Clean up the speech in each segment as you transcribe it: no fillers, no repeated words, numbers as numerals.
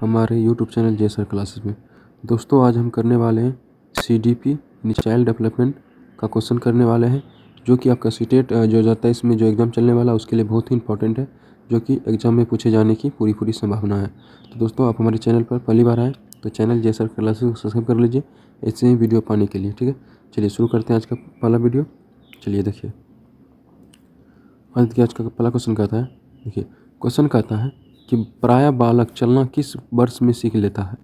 हमारे YouTube channel जे sir classes में। दोस्तों आज हम करने वाले हैं CDP चाइल्ड डेवलपमेंट का क्वेश्चन करने वाले हैं, जो कि आपका सीटेट जो जाता है इसमें जो एग्ज़ाम चलने वाला है उसके लिए बहुत ही इंपॉर्टेंट है, जो कि एग्ज़ाम में पूछे जाने की पूरी संभावना है। तो दोस्तों आप हमारे चैनल पर पहली बार आए तो चैनल जे सर क्लासेस को सब्सक्राइब कर लीजिए ऐसे ही वीडियो पाने के लिए। ठीक है, चलिए शुरू करते हैं आज का पहला वीडियो। चलिए देखिए आज का पहला क्वेश्चन कहता है, देखिए क्वेश्चन कहता है कि प्रायः बालक चलना किस वर्ष में सीख लेता है।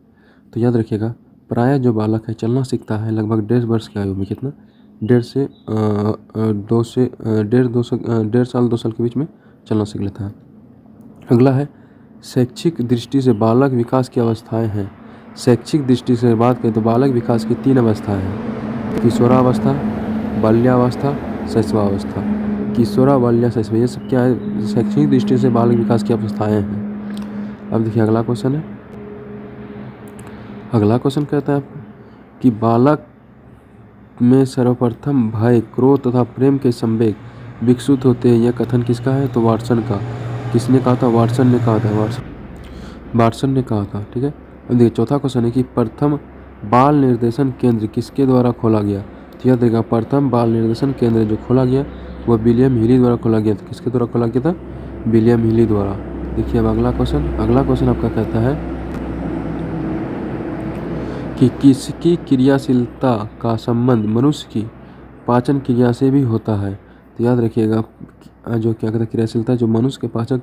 तो याद रखिएगा, प्रायः जो बालक है चलना सीखता है लगभग 1.5 वर्ष की आयु में। कितना? 1.5 साल 2 साल के बीच में चलना सीख लेता है। अगला है शैक्षिक दृष्टि से बालक विकास की अवस्थाएं हैं। शैक्षिक दृष्टि से बात करें तो बालक विकास की 3 अवस्थाएं हैं: किशोरावस्था, बाल्यावस्था, शैशवावस्था। किशोरा, बाल्या, शैशव, ये सब क्या है? शैक्षणिक दृष्टि से बालक विकास की अवस्थाएं हैं। अब देखिए अगला क्वेश्चन है। अगला क्वेश्चन कहता है कि बालक में सर्वप्रथम भय, क्रोध तथा प्रेम के संवेग विकसित होते हैं। यह कथन किसका है? तो वाटसन का। किसने कहा था? वाटसन ने कहा था। वाटसन ने कहा था। ठीक है, अब देखिए चौथा क्वेश्चन है कि प्रथम बाल निर्देशन केंद्र किसके द्वारा खोला गया। तो याद रखिएगा, प्रथम बाल निर्देशन केंद्र जो खोला गया वह विलियम हिली द्वारा खोला गया था। किसके द्वारा खोला गया था? विलियम हिली द्वारा। देखिए अब अगला क्वेश्चन आपका कहता है कि किसकी क्रियाशीलता का संबंध मनुष्य की पाचन क्रिया से भी होता है। तो याद रखिएगा, जो क्या कहते हैं क्रियाशीलता जो मनुष्य के पाचन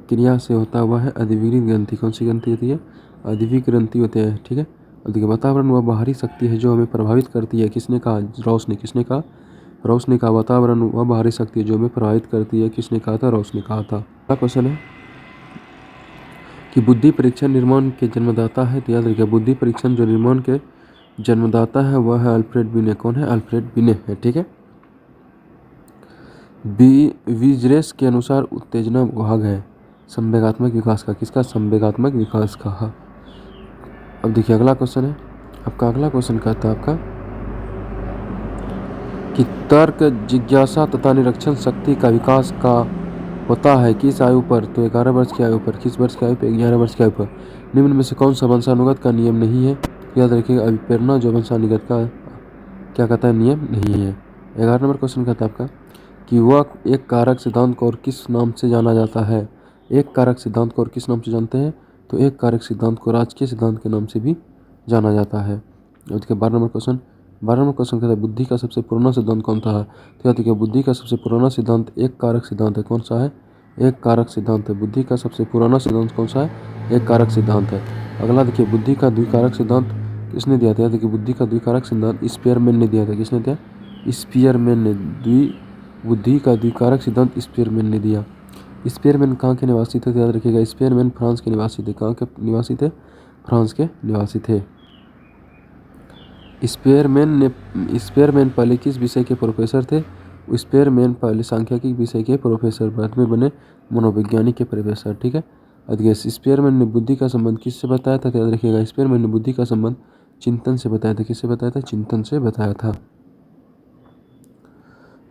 क्रिया से होता है वह है अधिविकृत ग्रंथि। कौन सी ग्रंथि होती है? अधिविकृत ग्रंथि होते हैं। ठीक है, और देखिए वातावरण वह बाहरी शक्ति है जो हमें प्रभावित करती है। किसने कहा? रॉस ने। किसने कहा? रॉस ने कहा वातावरण वह बाहरी शक्ति है जो हमें प्रभावित करती है। किसने कहा था? रॉस ने कहा था। अगला क्वेश्चन है कि बुद्धि परीक्षण निर्माण के जन्मदाता है। तो याद रखिए, बुद्धि परीक्षण जो निर्माण के जन्मदाता है वह है अल्फ्रेड बिने। कौन है? अल्फ्रेड बिने है। ठीक है, विजरेस के अनुसार उत्तेजना भाग है संवेगात्मक विकास का। किसका? संवेगात्मक विकास का। अब देखिए अगला क्वेश्चन है आपका। अगला क्वेश्चन कहता है आपका कि तर्क, जिज्ञासा तथा निरीक्षण शक्ति का विकास का होता है किस आयु पर? तो 11 वर्ष की आयु पर। किस वर्ष की आयु पर? 11 वर्ष की आयु पर। निम्न में से कौन सा वंशानुगत का नियम नहीं है? याद रखिएगा, अभिप्रेरणा जो वंशानुगत का क्या कहता है? नियम नहीं है। 11 नंबर क्वेश्चन कहता है आपका कि वह एक कारक सिद्धांत को और किस नाम से जाना जाता है। एक कारक सिद्धांत को और किस नाम से जानते हैं? तो एक कारक सिद्धांत को राजकीय सिद्धांत के नाम से भी जाना जाता है। उसके 12 नंबर क्वेश्चन कहता है बुद्धि का सबसे पुराना सिद्धांत कौन था? तो याद रखिए, बुद्धि का सबसे पुराना सिद्धांत एक कारक सिद्धांत है। कौन सा है? एक कारक सिद्धांत है। बुद्धि का सबसे पुराना सिद्धांत कौन सा है? एक कारक सिद्धांत है। अगला देखिए, बुद्धि का द्विकारक सिद्धांत किसने दिया था? देखिए बुद्धि का द्विकारक सिद्धांत स्पीयरमैन ने दिया था। किसने दिया? स्पीयरमैन ने। बुद्धि का द्विकारक सिद्धांत स्पीयरमैन ने दिया। स्पीयरमैन कहाँ के निवासी थे? याद रखिएगा, स्पीयरमैन फ्रांस के निवासी थे। कहाँ के निवासी थे? फ्रांस के निवासी थे। स्पीयरमैन पहले किस विषय के प्रोफेसर थे? स्पीयरमैन पहले सांख्यिकी विषय के प्रोफेसर, बाद में बने मनोवैज्ञानिक के प्रोफेसर। ठीक है, स्पीयरमैन ने बुद्धि का संबंध किससे बताया था? याद रखिएगा, स्पीयरमैन ने बुद्धि का संबंध चिंतन से बताया था। किससे बताया था? चिंतन से बताया था।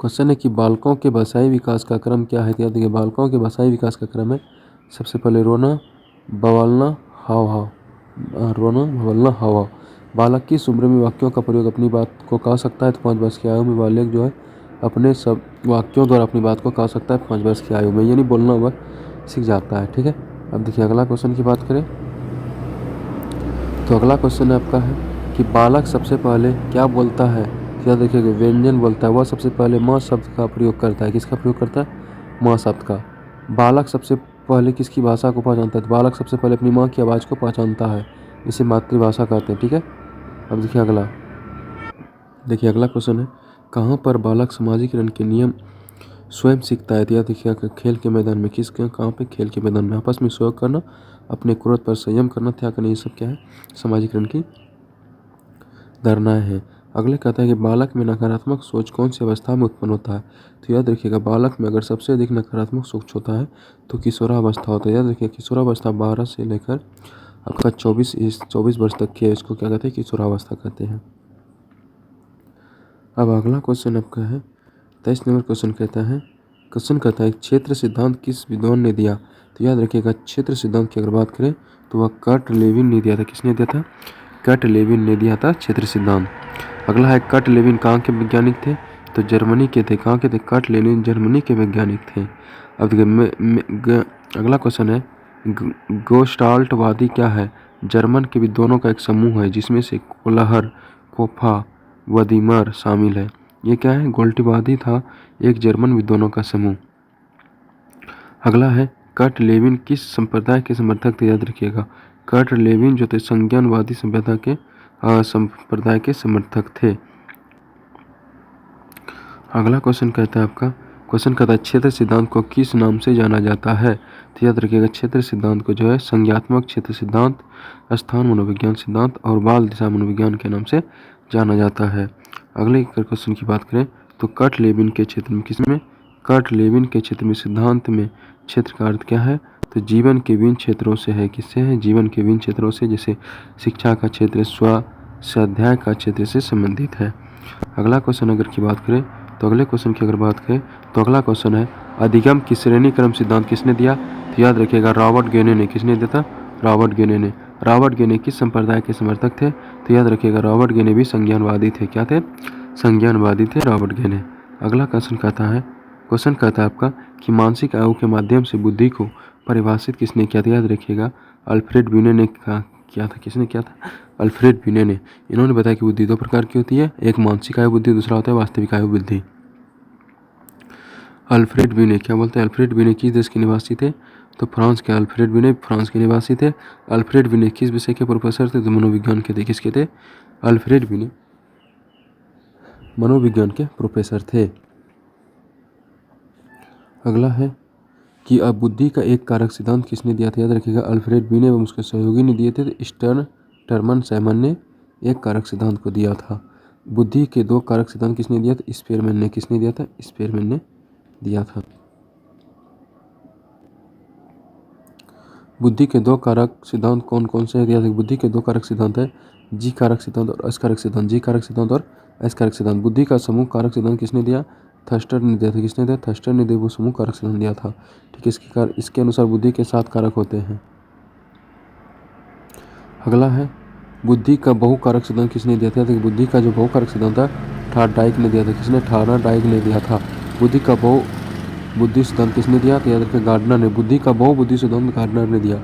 क्वेश्चन है कि बालकों के भाषाई विकास का क्रम क्या है? याद रखिए, बालकों के भाषाई विकास का क्रम है सबसे पहले रोना, बवालना, हाव हाव। रोना, बवालना, हाव हाव। बालक किस उम्र में वाक्यों का प्रयोग अपनी बात को कह सकता है? तो 5 वर्ष की आयु में बालक जो है अपने सब वाक्यों द्वारा अपनी बात को कह सकता है 5 वर्ष की आयु में, यानी बोलना वह सीख जाता है। ठीक है, अब देखिए अगला क्वेश्चन की बात करें तो अगला क्वेश्चन आपका है कि बालक सबसे पहले क्या बोलता है? याद रखिएगा, व्यंजन बोलता है। वह सबसे पहले माँ शब्द का प्रयोग करता है। किसका प्रयोग करता है? माँ शब्द का। बालक सबसे पहले किसकी भाषा को पहचानता है? तो बालक सबसे पहले अपनी माँ की आवाज़ को पहचानता है, इसे मातृभाषा कहते हैं। ठीक है, अब देखिए अगला क्वेश्चन है कहाँ पर बालक सामाजिकरण के नियम स्वयं सीखता है? तो याद रखिएगा, खेल के मैदान में। कहाँ पे? खेल के मैदान में। आपस में सहयोग करना, अपने क्रोध पर संयम करना, त्याग करना, ये सब क्या है? सामाजिकरण की धारणाएं हैं। अगले कहता है कि बालक में नकारात्मक सोच कौन सी अवस्था में उत्पन्न होता है? तो याद रखिएगा, बालक में अगर सबसे अधिक नकारात्मक सोच होता है तो किशोरावस्था होता है। याद रखिए, किशोरावस्था 12 से लेकर आपका 24 वर्ष तक की है, इसको क्या कहते हैं? किशोरावस्था कहते हैं। अब अगला क्वेश्चन आपका है 23 नंबर क्वेश्चन कहता है क्षेत्र सिद्धांत किस विद्वान ने दिया? तो याद रखिएगा, क्षेत्र सिद्धांत की अगर बात करें तो वह कर्ट लेविन ने दिया था। किसने दिया था? कर्ट लेविन ने दिया था क्षेत्र सिद्धांत। अगला है कर्ट लेविन कहाँ के वैज्ञानिक थे? तो जर्मनी के थे। कहाँ के थे? कर्ट लेविन जर्मनी के वैज्ञानिक थे। अब देखिए अगला क्वेश्चन है गेस्टाल्टवादी क्या है? जर्मन के विद्वानों का एक समूह है जिसमें से कोलहर, कोफा, वदिमर शामिल है। ये क्या है? गेस्टाल्टवादी था एक जर्मन विद्वानों का समूह। अगला है कर्ट लेविन किस संप्रदाय के समर्थक थे? याद रखिएगा कर्ट लेविन जो थे संज्ञानवादी सभ्यता के संप्रदाय के समर्थक थे। अगला क्वेश्चन कहता है क्षेत्र सिद्धांत को किस नाम से जाना जाता है? तो याद रखिएगा क्षेत्र सिद्धांत को जो है संज्ञात्मक क्षेत्र सिद्धांत, स्थान मनोविज्ञान सिद्धांत और बाल दिशा मनोविज्ञान के नाम से जाना जाता है। अगले क्वेश्चन की बात करें तो कर्ट लेविन के क्षेत्र में किसमें? कर्ट लेविन के क्षेत्र में सिद्धांत में क्षेत्र का अर्थ क्या है? तो जीवन के विभिन्न क्षेत्रों से है। किससे है? जीवन के विभिन्न क्षेत्रों से, जैसे शिक्षा का क्षेत्र, स्वाध्याय का क्षेत्र से संबंधित है। अगला क्वेश्चन अगर की बात करें तो अगले क्वेश्चन की अगर बात करें तो अगला क्वेश्चन है अधिगम की श्रेणी क्रम सिद्धांत किसने दिया? तो याद रखिएगा रॉबर्ट गेने ने। किसने दिया था? रॉबर्ट गेने ने। रॉबर्ट गेने किस संप्रदाय के समर्थक थे? तो याद रखिएगा रॉबर्ट गेने भी संज्ञानवादी थे। क्या थे? संज्ञानवादी थे रॉबर्ट गेने। अगला क्वेश्चन कहता है आपका कि मानसिक आयु के माध्यम से बुद्धि को परिभाषित किसने किया था? याद रखिएगा अल्फ्रेड बिने ने किया था। किसने किया था? अल्फ्रेड बिने ने। इन्होंने बताया कि बुद्धि दो प्रकार की होती है, एक मानसिक आयु बुद्धि, दूसरा होता है वास्तविक आयु बुद्धि। अल्फ्रेड बिने क्या बोलते हैं? अल्फ्रेड बिने किस देश के निवासी थे? तो फ्रांस के। अल्फ्रेड बिने फ्रांस के निवासी थे। अल्फ्रेड बिने किस विषय के प्रोफेसर थे? तो मनोविज्ञान के थे। किसके थे? अल्फ्रेड बिने मनोविज्ञान के प्रोफेसर थे। अगला है कि अब बुद्धि का एक कारक सिद्धांत किसने दिया था? याद रखिएगा अल्फ्रेड बिने एवं उसके सहयोगी ने दिए थे। तो टर्मन सैमन ने एक कारक सिद्धांत को दिया था। बुद्धि के दो कारक सिद्धांत किसने दिया था? स्पेरमैन ने। किसने दिया था? स्पेरमैन ने दिया था। बुद्धि के दो कारक सिद्धांत कौन कौन से दिया था? बुद्धि के दो कारक सिद्धांत है जी कारक सिद्धांत और एस कारक सिद्धांत। जी कारक सिद्धांत और एस कारक सिद्धांत। बुद्धि का समूह कारक सिद्धांत किसने दिया? थर्स्टर ने दिया था। किसने दिया? थर्स्टर ने वो समूह कारक सिद्धांत दिया था। ठीक है, इसके अनुसार बुद्धि के 7 कारक होते हैं। अगला है बुद्धि का बहुकारक सिद्धांत किसने दिया था? तो बुद्धि का जो बहुकारक सिद्धांत है थार्डाइक ने दिया था। किसने? थार्डाइक ने दिया था। बुद्धि का बहुबुद्धि सिद्धांत किसने दिया? तो याद रखिए गार्डनर ने। बुद्धि का बहुबुद्धि सिद्धांत गार्डनर ने दिया।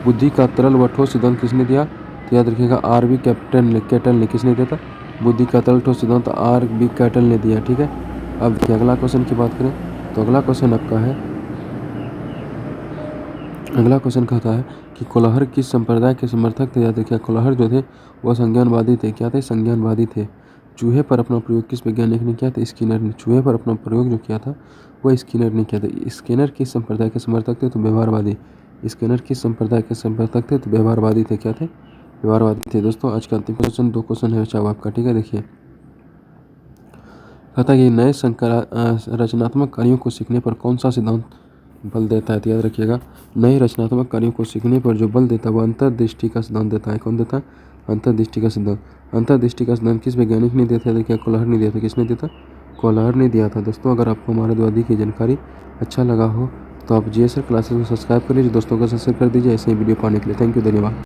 बुद्धि का तरल व ठोस सिद्धांत किसने दिया? तो याद रखिएगा आर.बी. कैटल ने। किसने दिया था? बुद्धि का तरल ठोस सिद्धांत आर.बी. कैटल ने दिया। ठीक है, अब देखिए अगला क्वेश्चन की बात करें तो अगला क्वेश्चन आपका है, अगला क्वेश्चन कहता है कि कोलहर किस संप्रदाय के समर्थक थे? याद रखिए कोलहर जो थे वह संज्ञानवादी थे। क्या थे? संज्ञानवादी थे। चूहे पर अपना प्रयोग किस वैज्ञानिक ने किया था? स्किनर ने। चूहे पर अपना प्रयोग जो किया था वह स्किनर ने किया था। स्किनर किस संप्रदाय के समर्थक थे? तो व्यवहारवादी। स्किनर किस संप्रदाय के समर्थक थे? तो व्यवहारवादी थे। क्या थे? व्यवहारवादी थे। दोस्तों आज का अंतिम क्वेश्चन 2 क्वेश्चन है चाहे आपका। ठीक है, देखिए कहता है कि नए रचनात्मक कार्यों को सीखने पर कौन सा सिद्धांत बल देता है? तो याद रखिएगा नए रचनात्मक कार्यों को सीखने पर जो बल देता है वह अंतर्दृष्टि का सिद्धांत देता है। कौन देता है? अंतर्दृष्टि का सिद्धांत। अंतर्दृष्टि का सिद्धांत किस वैज्ञानिक ने दिया था? देखिए कोलहर ने दिया था। किसने दिया था? कोलहर ने दिया था। दोस्तों अगर आपको हमारे द्वारा की जानकारी अच्छा लगा हो तो आप GSR क्लासेस को सब्सक्राइब कर लीजिए, दोस्तों को शेयर कर दीजिए ऐसे ही वीडियो पाने के लिए। थैंक यू, धन्यवाद।